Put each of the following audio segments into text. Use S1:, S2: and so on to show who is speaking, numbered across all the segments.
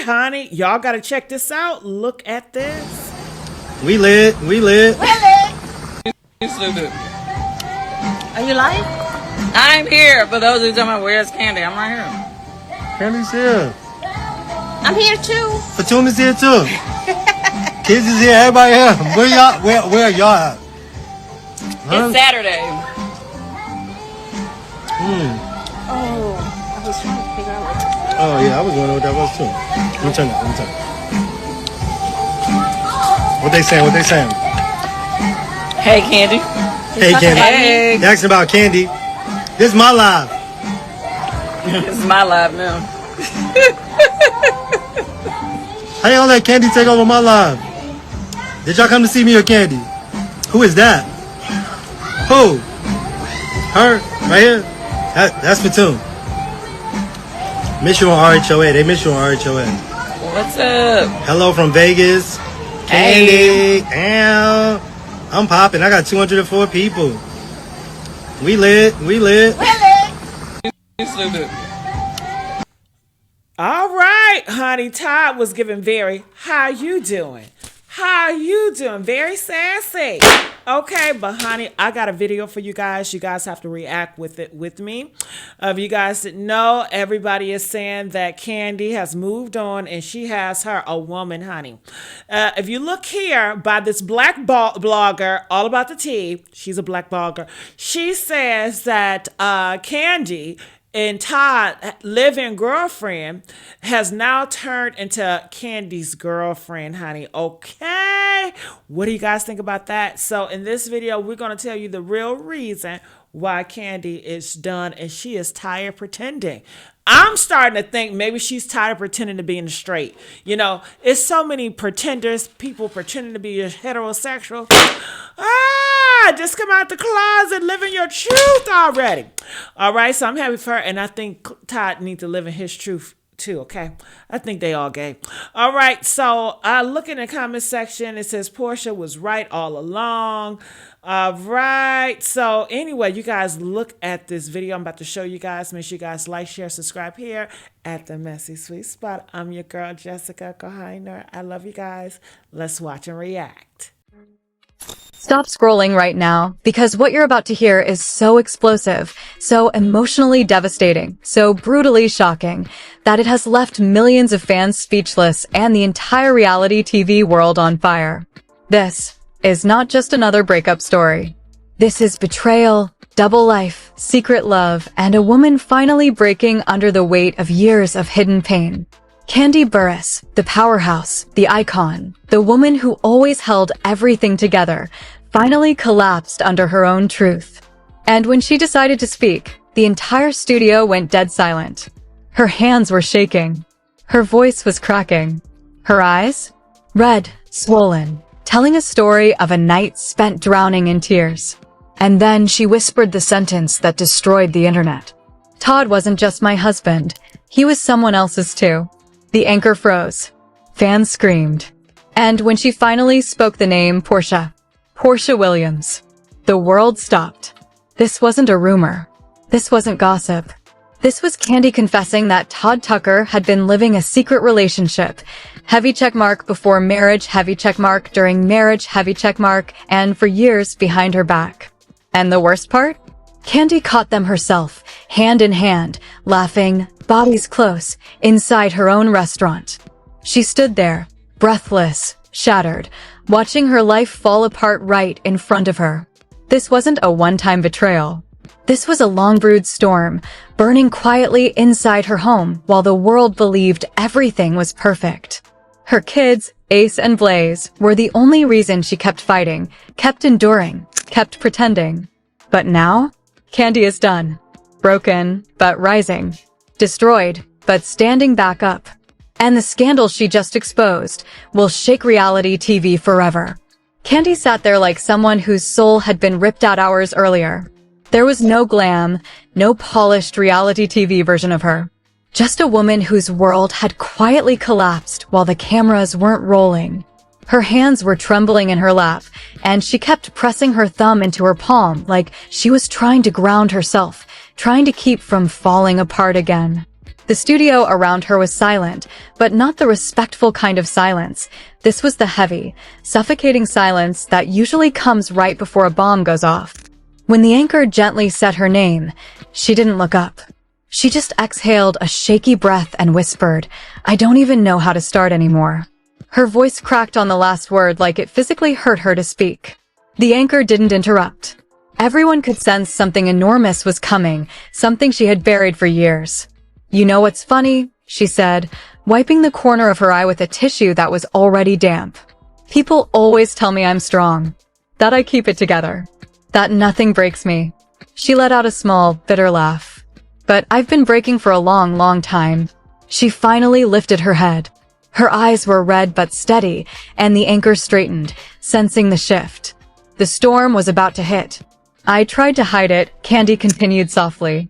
S1: honey. Y'all gotta check this out. Look at this.
S2: We lit.
S3: You stupid.
S4: Are you live?
S3: I'm here. For those who tell me where's Kandi, I'm right here.
S2: Candy's here.
S4: I'm here too.
S2: Fatuma's here too. Kids is here. Everybody here. Where are y'all at? Huh?
S3: It's Saturday.
S4: Oh, I was trying to figure out what this was.
S2: Oh yeah, I was wondering what that was too. Let me turn it. What they saying?
S3: Hey, Kandi.
S2: Hey, Kandi.
S3: Hey.
S2: They asking about Kandi. This is my live.
S3: This is my live now.
S2: How y'all let Kandi take over my live? Did y'all come to see me or Kandi? Who is that? Who? Her? Right here? That's Fatum. Miss you on RHOA. They miss you on RHOA.
S3: What's up?
S2: Hello from Vegas. Kandi. Damn. I'm popping. I got 204 people. We lit.
S3: You stupid.
S1: All right, honey. Todd was giving very, how you doing? How you doing? Very sassy. Okay, but honey, I got a video for you guys. You guys have to react with it with me. If you guys didn't know, everybody is saying that Kandi has moved on and she has her a woman, honey. If you look here by this black blogger, all about the tea, she's a black blogger. She says that Kandi and Todd, live-in girlfriend, has now turned into Kandi's girlfriend, honey. Okay, what do you guys think about that? So in this video, we're going to tell you the real reason why Kandi is done, and she is tired pretending. I'm starting to think maybe she's tired of pretending to be in the straight. You know, it's so many pretenders, people pretending to be heterosexual. Just come out the closet, live in your truth already. All right, so I'm happy for her, and I think Todd needs to live in his truth too, okay? I think they all gay. All right, so look in the comment section. It says Portia was right all along. All right, so anyway, you guys look at this video I'm about to show you guys. Make sure you guys like, share, subscribe here at the Messy Sweet Spot. I'm your girl, Jessica Kohiner. I love you guys. Let's watch and react.
S5: Stop scrolling right now, because what you're about to hear is so explosive, so emotionally devastating, so brutally shocking, that it has left millions of fans speechless and the entire reality TV world on fire. This is not just another breakup story. This is betrayal, double life, secret love, and a woman finally breaking under the weight of years of hidden pain. Kandi Burruss, the powerhouse, the icon, the woman who always held everything together, finally collapsed under her own truth. And when she decided to speak, the entire studio went dead silent. Her hands were shaking. Her voice was cracking. Her eyes? Red, swollen, telling a story of a night spent drowning in tears. And then she whispered the sentence that destroyed the internet. Todd wasn't just my husband. He was someone else's too. The anchor froze. Fans screamed. And when she finally spoke the name Portia Williams, the world stopped. This wasn't a rumor. This wasn't gossip. This was Kandi confessing that Todd Tucker had been living a secret relationship. Heavy checkmark before marriage, heavy checkmark during marriage, heavy checkmark, and for years behind her back. And the worst part? Kandi caught them herself, hand in hand, laughing, bodies close, inside her own restaurant. She stood there, breathless, shattered, watching her life fall apart right in front of her. This wasn't a one-time betrayal. This was a long-brewed storm, burning quietly inside her home while the world believed everything was perfect. Her kids, Ace and Blaze, were the only reason she kept fighting, kept enduring, kept pretending. But now, Kandi is done. Broken, but rising. Destroyed, but standing back up. And the scandal she just exposed will shake reality TV forever. Kandi sat there like someone whose soul had been ripped out hours earlier. There was no glam, no polished reality TV version of her. Just a woman whose world had quietly collapsed while the cameras weren't rolling. Her hands were trembling in her lap, and she kept pressing her thumb into her palm like she was trying to ground herself, trying to keep from falling apart again. The studio around her was silent, but not the respectful kind of silence. This was the heavy, suffocating silence that usually comes right before a bomb goes off. When the anchor gently said her name, she didn't look up. She just exhaled a shaky breath and whispered, "I don't even know how to start anymore." Her voice cracked on the last word like it physically hurt her to speak. The anchor didn't interrupt. Everyone could sense something enormous was coming, something she had buried for years. "You know what's funny?" she said, wiping the corner of her eye with a tissue that was already damp. "People always tell me I'm strong, that I keep it together, that nothing breaks me." She let out a small, bitter laugh. "But I've been breaking for a long, long time." She finally lifted her head. Her eyes were red but steady, and the anchor straightened, sensing the shift. The storm was about to hit. "I tried to hide it," Kandi continued softly.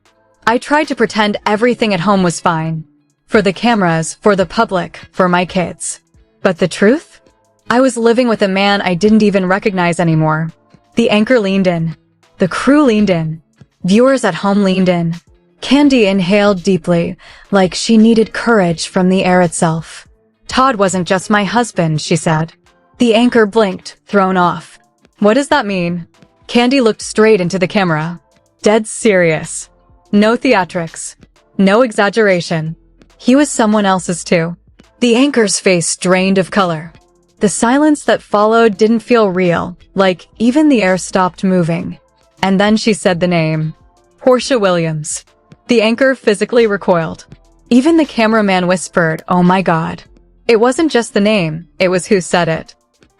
S5: "I tried to pretend everything at home was fine. For the cameras, for the public, for my kids. But the truth? I was living with a man I didn't even recognize anymore." The anchor leaned in. The crew leaned in. Viewers at home leaned in. Kandi inhaled deeply, like she needed courage from the air itself. "Todd wasn't just my husband," she said. The anchor blinked, thrown off. "What does that mean?" Kandi looked straight into the camera. Dead serious. No theatrics. No exaggeration. He was someone else's too. The anchor's face drained of color. The silence that followed didn't feel real, like even the air stopped moving. And then she said the name. Portia Williams. The anchor physically recoiled. Even the cameraman whispered, "Oh my God." It wasn't just the name, it was who said it.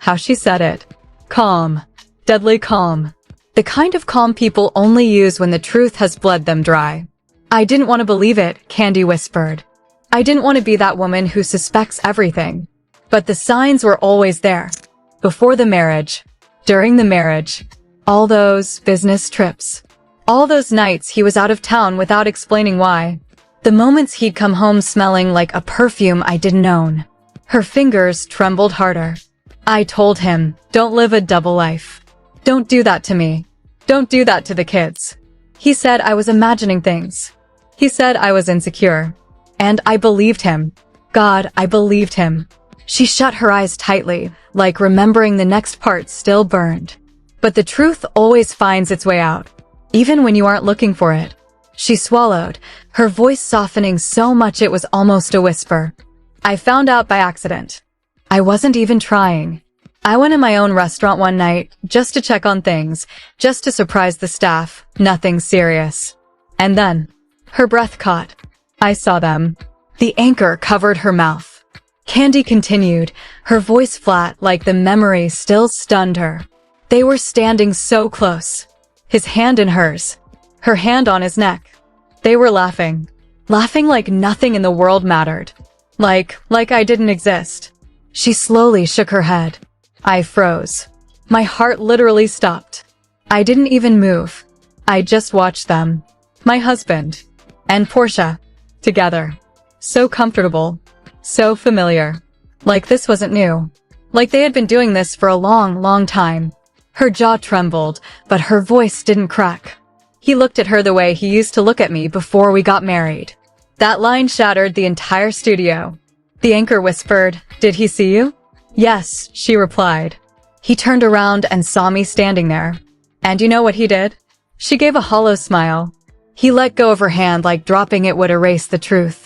S5: How she said it. Calm. Deadly calm. The kind of calm people only use when the truth has bled them dry. "I didn't want to believe it," Kandi whispered. "I didn't want to be that woman who suspects everything." But the signs were always there. Before the marriage. During the marriage. All those business trips. All those nights he was out of town without explaining why. The moments he'd come home smelling like a perfume I didn't own. Her fingers trembled harder. "I told him, don't live a double life. Don't do that to me. Don't do that to the kids." He said I was imagining things. He said I was insecure. And I believed him. God, I believed him. She shut her eyes tightly, like remembering the next part still burned. But the truth always finds its way out, even when you aren't looking for it. She swallowed, her voice softening so much it was almost a whisper. "I found out by accident. I wasn't even trying. I went in my own restaurant one night, just to check on things, just to surprise the staff, nothing serious. And then, her breath caught. I saw them." The anchor covered her mouth. Kandi continued, her voice flat like the memory still stunned her. They were standing so close. His hand in hers. Her hand on his neck. They were laughing. Laughing like nothing in the world mattered. Like I didn't exist. She slowly shook her head. I froze. My heart literally stopped. I didn't even move. I just watched them. My husband. And Portia. Together. So comfortable. So familiar. Like this wasn't new. Like they had been doing this for a long, long time. Her jaw trembled, but her voice didn't crack. He looked at her the way he used to look at me before we got married. That line shattered the entire studio. The anchor whispered, "Did he see you?" "Yes," she replied. He turned around and saw me standing there. And you know what he did? She gave a hollow smile. He let go of her hand like dropping it would erase the truth.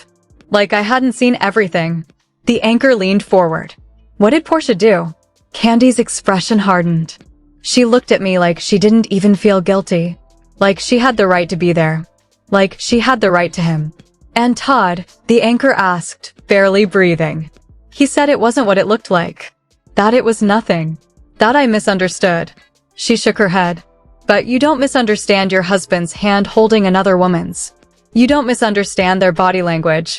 S5: Like I hadn't seen everything. The anchor leaned forward. What did Portia do? Kandi's expression hardened. She looked at me like she didn't even feel guilty. Like she had the right to be there. Like she had the right to him. And Todd, the anchor asked, barely breathing. He said it wasn't what it looked like. That it was nothing. That I misunderstood. She shook her head. But you don't misunderstand your husband's hand holding another woman's. You don't misunderstand their body language.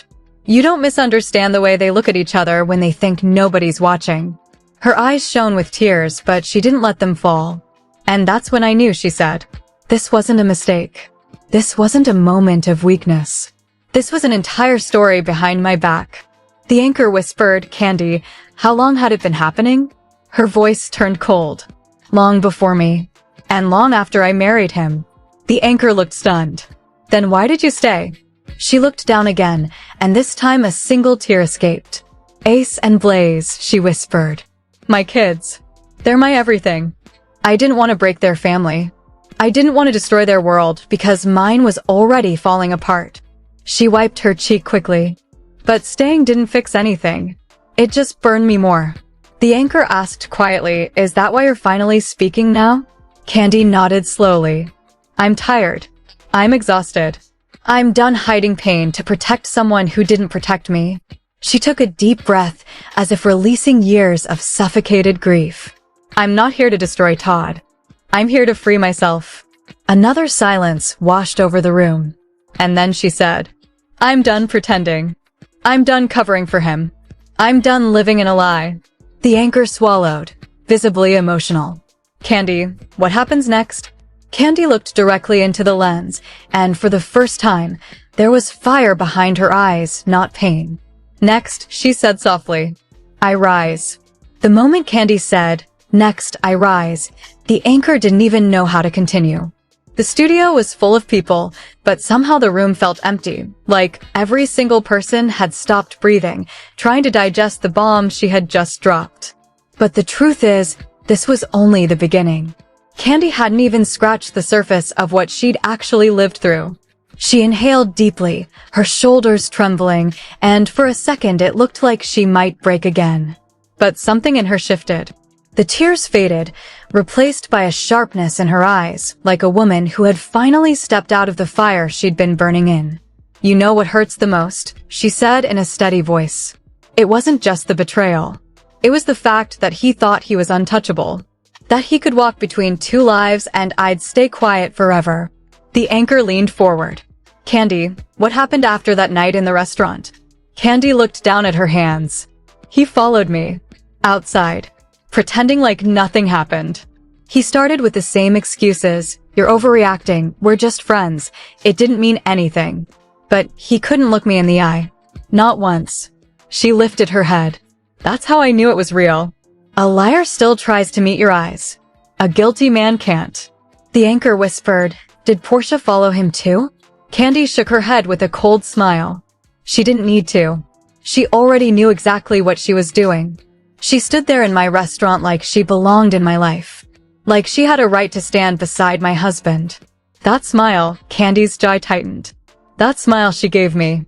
S5: You don't misunderstand the way they look at each other when they think nobody's watching. Her eyes shone with tears, but she didn't let them fall. And that's when I knew, she said. This wasn't a mistake. This wasn't a moment of weakness. This was an entire story behind my back. The anchor whispered, Kandi, how long had it been happening? Her voice turned cold. Long before me. And long after I married him. The anchor looked stunned. Then why did you stay? She looked down again, and this time a single tear escaped. Ace and Blaze, she whispered. My kids. They're my everything. I didn't want to break their family. I didn't want to destroy their world because mine was already falling apart. She wiped her cheek quickly. But staying didn't fix anything. It just burned me more. The anchor asked quietly, is that why you're finally speaking now? Kandi nodded slowly. I'm tired. I'm exhausted. I'm done hiding pain to protect someone who didn't protect me. She took a deep breath as if releasing years of suffocated grief. I'm not here to destroy Todd. I'm here to free myself. Another silence washed over the room. And then she said, I'm done pretending. I'm done covering for him. I'm done living in a lie. The anchor swallowed, visibly emotional. Kandi, what happens next? Kandi looked directly into the lens, and for the first time, there was fire behind her eyes, not pain. Next, she said softly, I rise. The moment Kandi said, next, I rise, the anchor didn't even know how to continue. The studio was full of people, but somehow the room felt empty, like every single person had stopped breathing, trying to digest the bomb she had just dropped. But the truth is, this was only the beginning. Kandi hadn't even scratched the surface of what she'd actually lived through. She inhaled deeply, her shoulders trembling, and for a second it looked like she might break again. But something in her shifted. The tears faded, replaced by a sharpness in her eyes, like a woman who had finally stepped out of the fire she'd been burning in. You know what hurts the most, she said in a steady voice. It wasn't just the betrayal. It was the fact that he thought he was untouchable. That he could walk between two lives and I'd stay quiet forever. The anchor leaned forward. Kandi, what happened after that night in the restaurant? Kandi looked down at her hands. He followed me. Outside. Pretending like nothing happened. He started with the same excuses. You're overreacting. We're just friends. It didn't mean anything. But he couldn't look me in the eye. Not once. She lifted her head. That's how I knew it was real. A liar still tries to meet your eyes. A guilty man can't. The anchor whispered, did Portia follow him too? Kandi shook her head with a cold smile. She didn't need to. She already knew exactly what she was doing. She stood there in my restaurant like she belonged in my life. Like she had a right to stand beside my husband. That smile, Kandi's jaw tightened. That smile she gave me.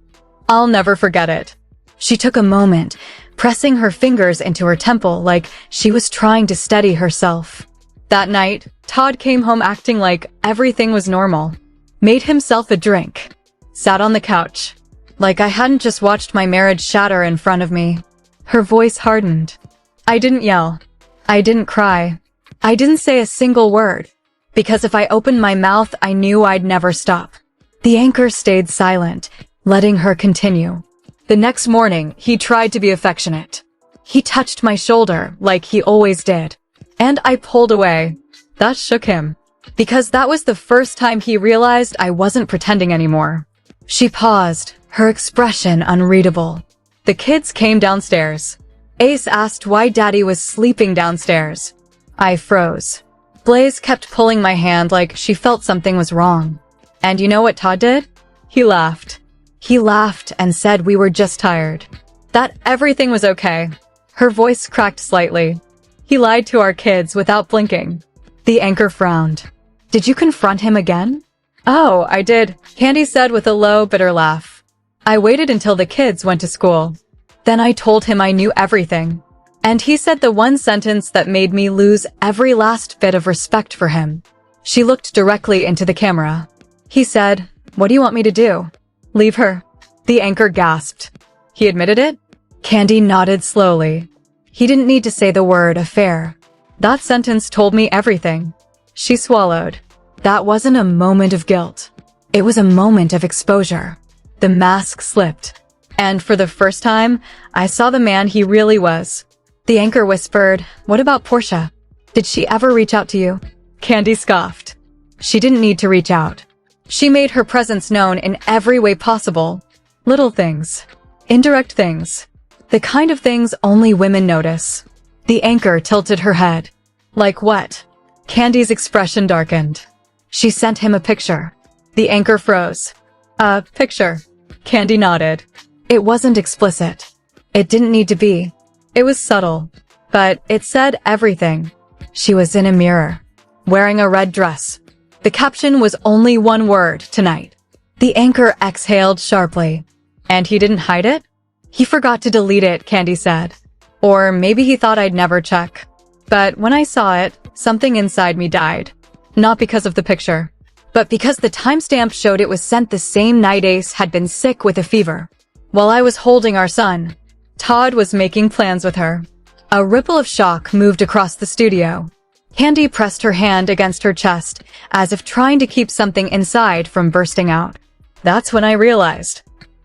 S5: I'll never forget it. She took a moment, pressing her fingers into her temple like she was trying to steady herself. That night, Todd came home acting like everything was normal. Made himself a drink. Sat on the couch. Like I hadn't just watched my marriage shatter in front of me. Her voice hardened. I didn't yell. I didn't cry. I didn't say a single word. Because if I opened my mouth, I knew I'd never stop. The anchor stayed silent, letting her continue. The next morning, he tried to be affectionate. He touched my shoulder, like he always did. And I pulled away. That shook him. Because that was the first time he realized I wasn't pretending anymore. She paused, her expression unreadable. The kids came downstairs. Ace asked why Daddy was sleeping downstairs. I froze. Blaze kept pulling my hand like she felt something was wrong. And you know what Todd did? He laughed. He laughed and said we were just tired. That everything was okay. Her voice cracked slightly. He lied to our kids without blinking. The anchor frowned. Did you confront him again? Oh, I did, Kandi said with a low, bitter laugh. I waited until the kids went to school. Then I told him I knew everything. And he said the one sentence that made me lose every last bit of respect for him. She looked directly into the camera. He said, what do you want me to do? Leave her. The anchor gasped. He admitted it? Kandi nodded slowly. He didn't need to say the word affair. That sentence told me everything. She swallowed. That wasn't a moment of guilt. It was a moment of exposure. The mask slipped. And for the first time, I saw the man he really was. The anchor whispered, what about Portia? Did she ever reach out to you? Kandi scoffed. She didn't need to reach out. She made her presence known in every way possible. Little things. Indirect things. The kind of things only women notice. The anchor tilted her head. Like what? Kandi's expression darkened. She sent him a picture. The anchor froze. A picture. Kandi nodded. It wasn't explicit. It didn't need to be. It was subtle. But it said everything. She was in a mirror, wearing a red dress. The caption was only one word tonight. The anchor exhaled sharply. And he didn't hide it? He forgot to delete it, Kandi said. Or maybe he thought I'd never check. But when I saw it, something inside me died. Not because of the picture, but because the timestamp showed it was sent the same night Ace had been sick with a fever. While I was holding our son, Todd was making plans with her. A ripple of shock moved across the studio. Kandi pressed her hand against her chest, as if trying to keep something inside from bursting out. That's when I realized.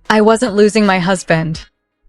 S5: I wasn't losing my husband.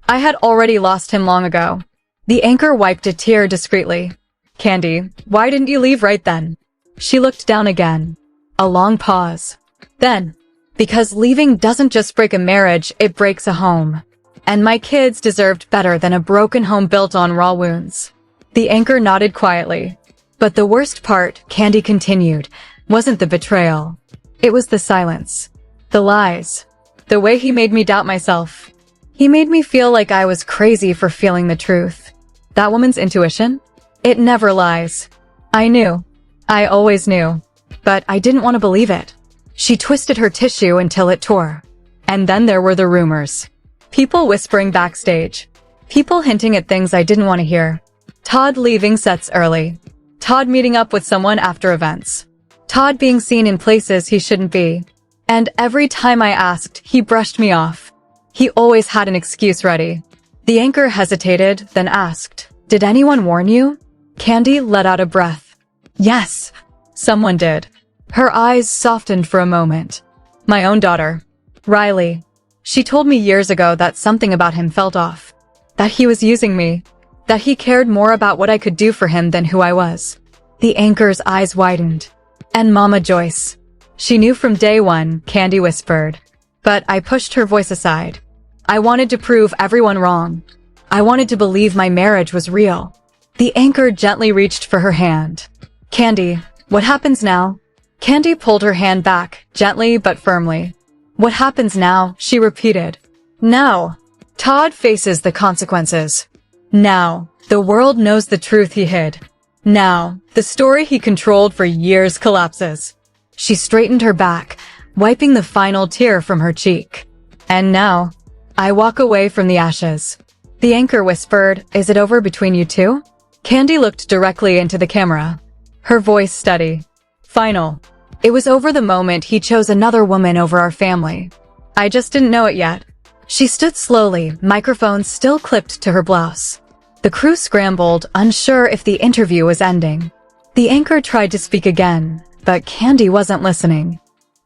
S5: I had already lost him long ago. The anchor wiped a tear discreetly. Kandi, why didn't you leave right then? She looked down again. A long pause. Then, because leaving doesn't just break a marriage, it breaks a home. And my kids deserved better than a broken home built on raw wounds. The anchor nodded quietly. But the worst part, Kandi continued, wasn't the betrayal. It was the silence. The lies. The way he made me doubt myself. He made me feel like I was crazy for feeling the truth. That woman's intuition? It never lies. I knew. I always knew. But I didn't want to believe it. She twisted her tissue until it tore. And then there were the rumors. People whispering backstage. People hinting at things I didn't want to hear. Todd leaving sets early. Todd meeting up with someone after events. Todd being seen in places he shouldn't be. And every time I asked, he brushed me off. He always had an excuse ready. The anchor hesitated, then asked, "Did anyone warn you?" Kandi let out a breath. Yes, someone did. Her eyes softened for a moment. My own daughter, Riley. She told me years ago that something about him felt off. That he was using me. That he cared more about what I could do for him than who I was. The anchor's eyes widened. And Mama Joyce. She knew from day one, Kandi whispered. But I pushed her voice aside. I wanted to prove everyone wrong. I wanted to believe my marriage was real. The anchor gently reached for her hand. Kandi, what happens now? Kandi pulled her hand back, gently but firmly. What happens now? She repeated. Now. Todd faces the consequences. Now. The world knows the truth he hid. Now. The story he controlled for years collapses. She straightened her back, wiping the final tear from her cheek. And now, I walk away from the ashes. The anchor whispered, "Is it over between you two?" Kandi looked directly into the camera. Her voice steady. Final. It was over the moment he chose another woman over our family. I just didn't know it yet. She stood slowly, microphone still clipped to her blouse. The crew scrambled, unsure if the interview was ending. The anchor tried to speak again, but Kandi wasn't listening.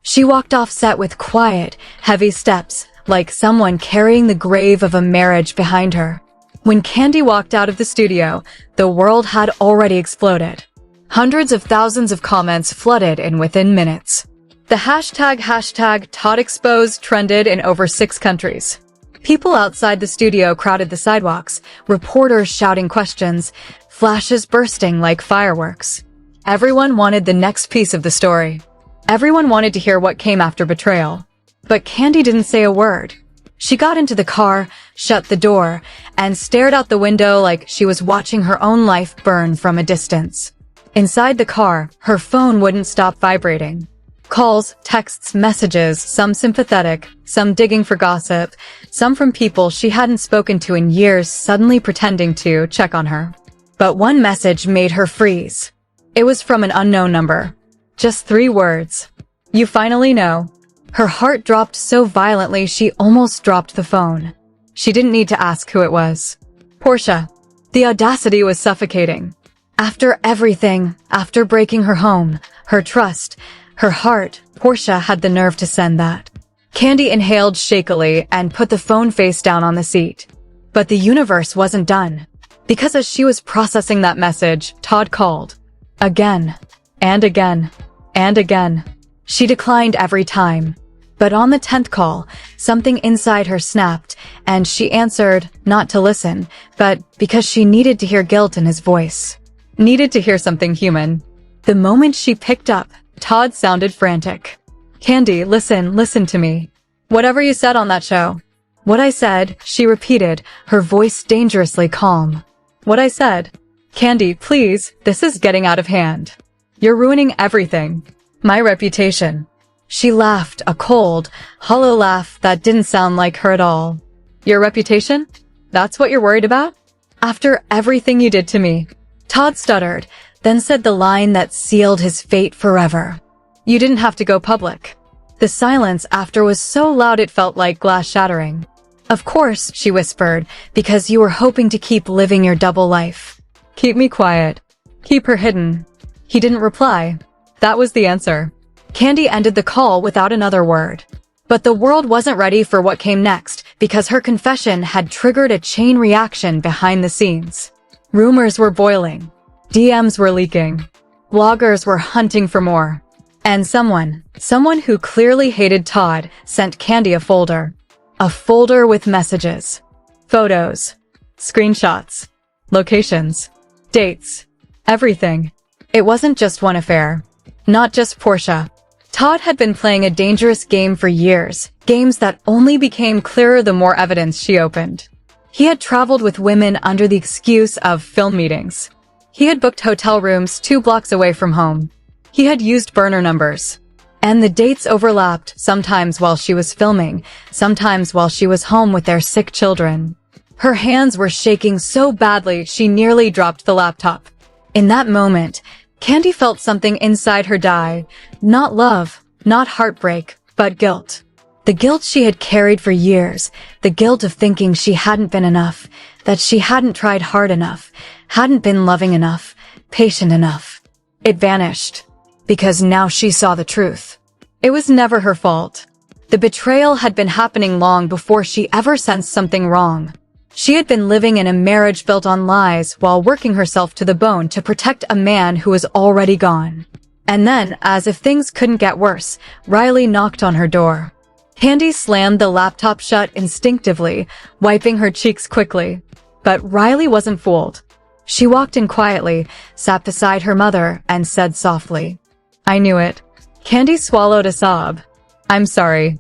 S5: She walked off set with quiet, heavy steps, like someone carrying the grave of a marriage behind her. When Kandi walked out of the studio, the world had already exploded. Hundreds of thousands of comments flooded in within minutes. The hashtag Todd Exposed trended in over 6 countries. People outside the studio crowded the sidewalks, reporters shouting questions, flashes bursting like fireworks. Everyone wanted the next piece of the story. Everyone wanted to hear what came after betrayal. But Kandi didn't say a word. She got into the car, shut the door, and stared out the window like she was watching her own life burn from a distance. Inside the car, her phone wouldn't stop vibrating. Calls, texts, messages, some sympathetic, some digging for gossip, some from people she hadn't spoken to in years suddenly pretending to check on her. But one message made her freeze. It was from an unknown number. Just 3 words. You finally know. Her heart dropped so violently she almost dropped the phone. She didn't need to ask who it was. Portia. The audacity was suffocating. After everything, after breaking her home, her trust, her heart, Portia had the nerve to send that. Kandi inhaled shakily and put the phone face down on the seat. But the universe wasn't done. Because as she was processing that message, Todd called. Again. And again. And again. She declined every time. But on the 10th call, something inside her snapped, and she answered, not to listen, but because she needed to hear guilt in his voice. Needed to hear something human. The moment she picked up, Todd sounded frantic. Kandi, listen to me. Whatever you said on that show. What I said, she repeated, her voice dangerously calm. What I said. Kandi, please, this is getting out of hand. You're ruining everything. My reputation. She laughed, a cold, hollow laugh that didn't sound like her at all. Your reputation? That's what you're worried about? After everything you did to me. Todd stuttered, then said the line that sealed his fate forever. You didn't have to go public. The silence after was so loud it felt like glass shattering. Of course, she whispered, because you were hoping to keep living your double life. Keep me quiet. Keep her hidden. He didn't reply. That was the answer. Kandi ended the call without another word. But the world wasn't ready for what came next, because her confession had triggered a chain reaction behind the scenes. Rumors were boiling. DMs were leaking. Bloggers were hunting for more. And someone who clearly hated Todd, sent Kandi a folder. A folder with messages, photos, screenshots, locations, dates, everything. It wasn't just one affair. Not just Portia. Todd had been playing a dangerous game for years, games that only became clearer the more evidence she opened. He had traveled with women under the excuse of film meetings. He had booked hotel rooms 2 blocks away from home. He had used burner numbers. And the dates overlapped, sometimes while she was filming, sometimes while she was home with their sick children. Her hands were shaking so badly she nearly dropped the laptop. In that moment, Kandi felt something inside her die. Not love, not heartbreak, but guilt. The guilt she had carried for years, the guilt of thinking she hadn't been enough, that she hadn't tried hard enough, hadn't been loving enough, patient enough. It vanished. Because now she saw the truth. It was never her fault. The betrayal had been happening long before she ever sensed something wrong. She had been living in a marriage built on lies while working herself to the bone to protect a man who was already gone. And then, as if things couldn't get worse, Riley knocked on her door. Kandi slammed the laptop shut instinctively, wiping her cheeks quickly. But Riley wasn't fooled. She walked in quietly, sat beside her mother, and said softly, I knew it. Kandi swallowed a sob. I'm sorry.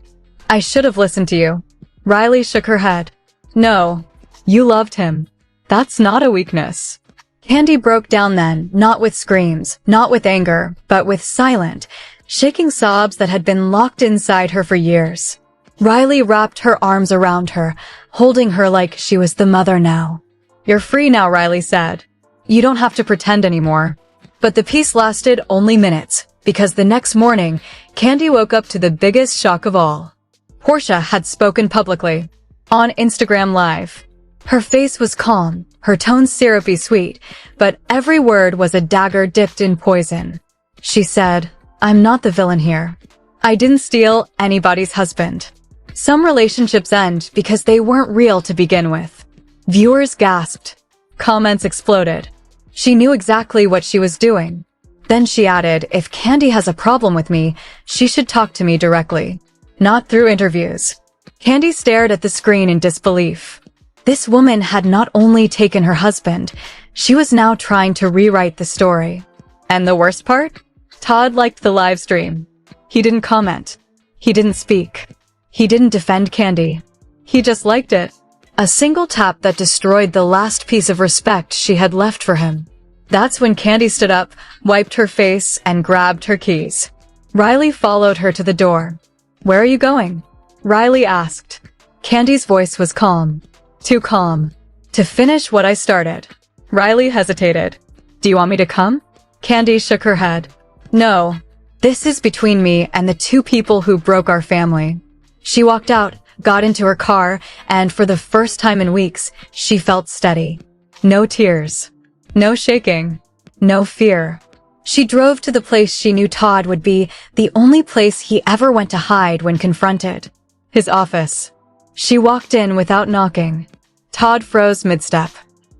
S5: I should have listened to you. Riley shook her head. No. You loved him. That's not a weakness. Kandi broke down then, not with screams, not with anger, but with silent, shaking sobs that had been locked inside her for years. Riley wrapped her arms around her, holding her like she was the mother now. You're free now, Riley said. You don't have to pretend anymore. But the peace lasted only minutes, because the next morning, Kandi woke up to the biggest shock of all. Portia had spoken publicly. On Instagram Live. Her face was calm, her tone syrupy sweet, but every word was a dagger dipped in poison. She said, I'm not the villain here. I didn't steal anybody's husband. Some relationships end because they weren't real to begin with. Viewers gasped. Comments exploded. She knew exactly what she was doing. Then she added, if Kandi has a problem with me, she should talk to me directly. Not through interviews. Kandi stared at the screen in disbelief. This woman had not only taken her husband, she was now trying to rewrite the story. And the worst part? Todd liked the live stream. He didn't comment. He didn't speak. He didn't defend Kandi. He just liked it. A single tap that destroyed the last piece of respect she had left for him. That's when Kandi stood up, wiped her face, and grabbed her keys. Riley followed her to the door. Where are you going? Riley asked. Kandi's voice was calm. Too calm. To finish what I started. Riley hesitated. Do you want me to come? Kandi shook her head. No. This is between me and the 2 people who broke our family. She walked out, got into her car, and for the first time in weeks, she felt steady. No tears. No shaking. No fear. She drove to the place she knew Todd would be, the only place he ever went to hide when confronted. His office. She walked in without knocking. Todd froze mid-step.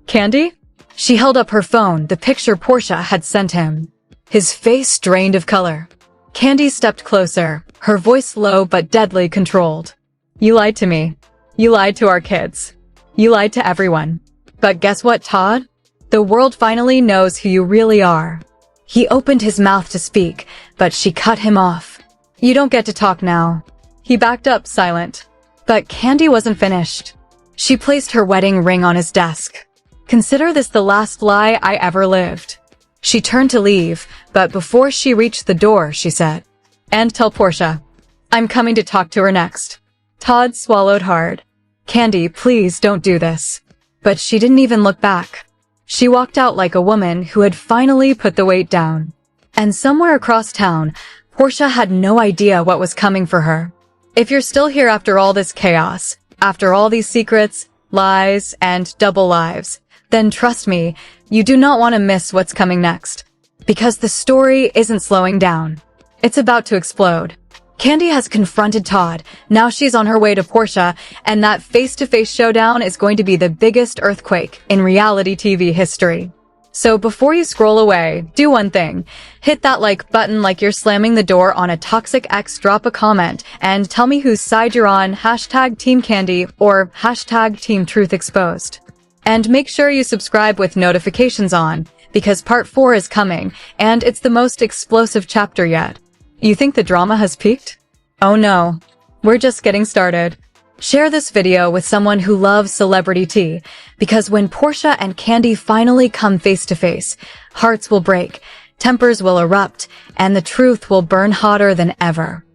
S5: Kandi? She held up her phone, the picture Portia had sent him. His face drained of color. Kandi stepped closer, her voice low but deadly controlled. You lied to me. You lied to our kids. You lied to everyone. But guess what, Todd? The world finally knows who you really are. He opened his mouth to speak, but she cut him off. You don't get to talk now. He backed up, silent. But Kandi wasn't finished. She placed her wedding ring on his desk. Consider this the last lie I ever lived. She turned to leave, but before she reached the door, she said, "And tell Portia, I'm coming to talk to her next." Todd swallowed hard. "Kandi, please don't do this." But she didn't even look back. She walked out like a woman who had finally put the weight down. And somewhere across town, Portia had no idea what was coming for her. If you're still here after all this chaos, after all these secrets, lies, and double lives, then trust me, you do not want to miss what's coming next. Because the story isn't slowing down. It's about to explode. Kandi has confronted Todd, now she's on her way to Portia, and that face-to-face showdown is going to be the biggest earthquake in reality TV history. So before you scroll away, do one thing. Hit that like button like you're slamming the door on a toxic ex, drop a comment, and tell me whose side you're on, hashtag Team Kandi or hashtag Team Truth Exposed. And make sure you subscribe with notifications on, because part 4 is coming, and it's the most explosive chapter yet. You think the drama has peaked? Oh no, we're just getting started. Share this video with someone who loves celebrity tea, because when Portia and Kandi finally come face to face, hearts will break, tempers will erupt, and the truth will burn hotter than ever.